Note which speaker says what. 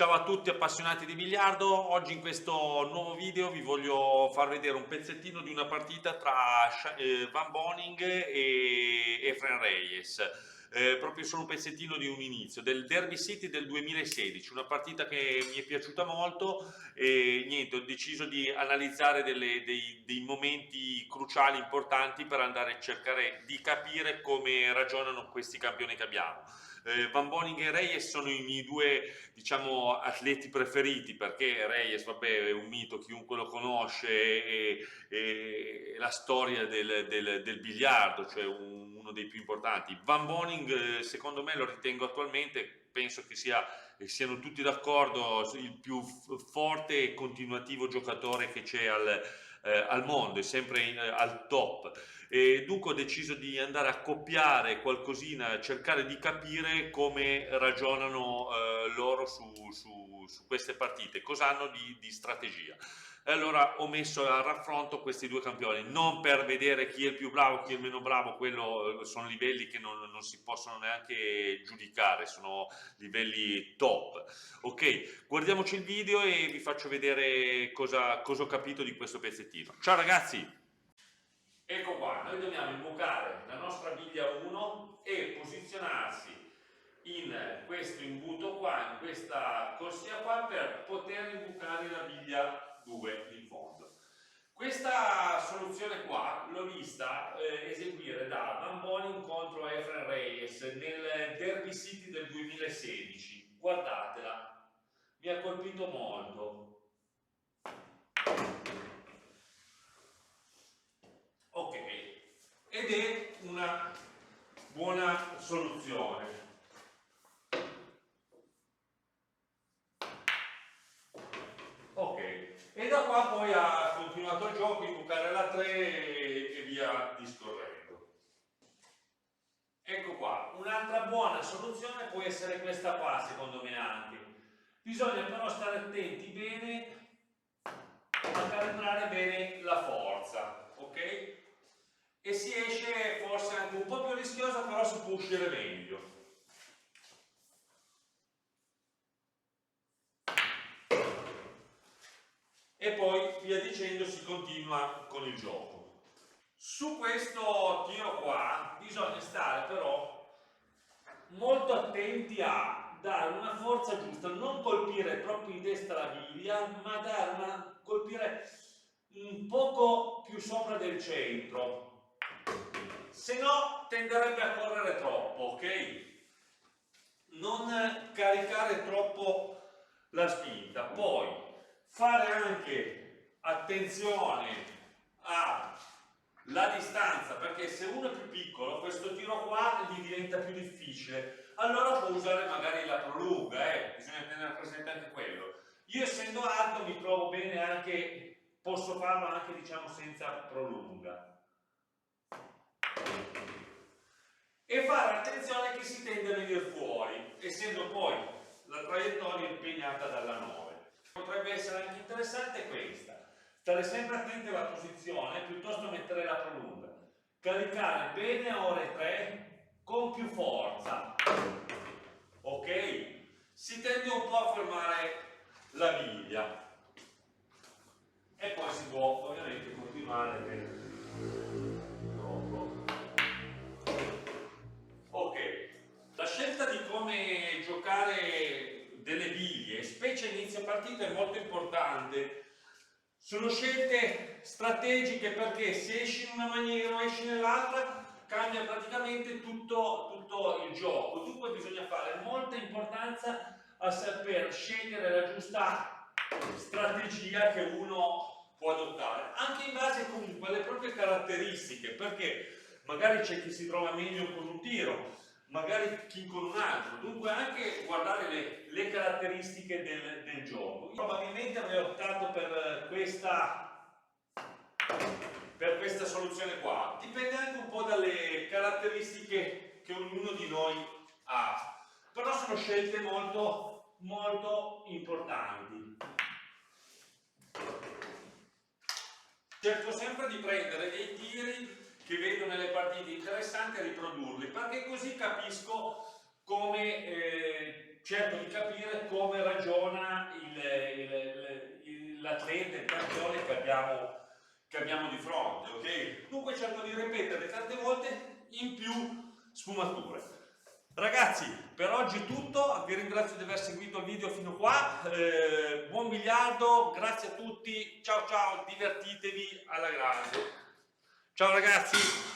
Speaker 1: Ciao a tutti appassionati di biliardo, oggi in questo nuovo video vi voglio far vedere un pezzettino di una partita tra Van Boning e Efren Reyes. Proprio solo un pezzettino di un inizio del Derby City del 2016, una partita che mi è piaciuta molto e niente, ho deciso di analizzare dei momenti cruciali, importanti per andare a cercare di capire come ragionano questi campioni che abbiamo. Van Boning e Reyes sono i miei due, diciamo, atleti preferiti, perché Reyes, vabbè, è un mito, chiunque lo conosce, è la storia del biliardo, cioè uno dei più importanti. Van Boning, secondo me, lo ritengo attualmente, penso che siano tutti d'accordo, il più forte e continuativo giocatore che c'è al mondo, è sempre al top. E dunque ho deciso di andare a copiare qualcosina, cercare di capire come ragionano loro su queste partite, cosa hanno di strategia. E allora ho messo a raffronto questi due campioni, non per vedere chi è il più bravo, chi è il meno bravo, quello sono livelli che non si possono neanche giudicare, sono livelli top. Ok, guardiamoci il video e vi faccio vedere cosa ho capito di questo pezzettino. Ciao ragazzi! Ecco qua, noi dobbiamo imbucare la nostra biglia 1 e posizionarsi in questo imbuto qua, in questa corsia qua, per poter imbucare la biglia 2 in fondo. Questa soluzione qua l'ho vista eseguire da Van Boning contro Efren Reyes nel Derby City del 2016. Guardatela, mi ha colpito molto. Ok, ed è una buona soluzione. Ok, e da qua poi ha continuato il gioco, imbucare la 3 e via discorrendo. Ecco qua, un'altra buona soluzione può essere questa qua, secondo me anche. Bisogna però stare attenti bene a calibrare bene la forza, ok? E si esce forse anche un po' più rischiosa, però si può uscire meglio. E poi via dicendo si continua con il gioco. Su questo tiro qua bisogna stare però molto attenti a dare una forza giusta, non colpire troppo in destra la biglia, ma colpire un poco più sopra del centro, se no tenderebbe a correre troppo, ok? Non caricare troppo la spinta, poi fare anche attenzione alla distanza, perché se uno è più piccolo questo tiro qua gli diventa più difficile, allora può usare magari la prolunga, bisogna tenere presente anche quello. Io essendo alto mi trovo bene anche, posso farlo anche diciamo senza prolunga. E fare attenzione che si tende a venire fuori, essendo poi la traiettoria impegnata dalla 9. Potrebbe essere anche interessante questa, stare sempre attenti alla posizione piuttosto mettere la prolunga, caricare bene a ore 3 con più forza, ok? Si tende un po' a fermare la biglia e poi si può ovviamente continuare per ok, la scelta di come giocare delle biglie, specie inizio partita, è molto importante. Sono scelte strategiche perché se esci in una maniera o esci nell'altra cambia praticamente tutto il gioco. Dunque bisogna fare molta importanza a saper scegliere la giusta strategia che uno può adottare, anche in base comunque alle proprie caratteristiche, perché magari c'è chi si trova meglio con un tiro, magari chi con un altro, dunque anche guardare le caratteristiche del gioco. Io probabilmente avrei optato per questa soluzione qua, dipende anche un po' dalle caratteristiche che ognuno di noi ha, però sono scelte molto importanti. Cerco sempre di prendere dei tiri che vedo nelle partite interessanti e riprodurli, perché così capisco come cerco di capire come ragiona l'atleta, il campione che abbiamo di fronte, ok? Dunque cerco di ripetere tante volte in più sfumature. Ragazzi, per oggi è tutto, vi ringrazio di aver seguito il video fino qua, buon biliardo, grazie a tutti, ciao ciao, divertitevi alla grande. Ciao ragazzi!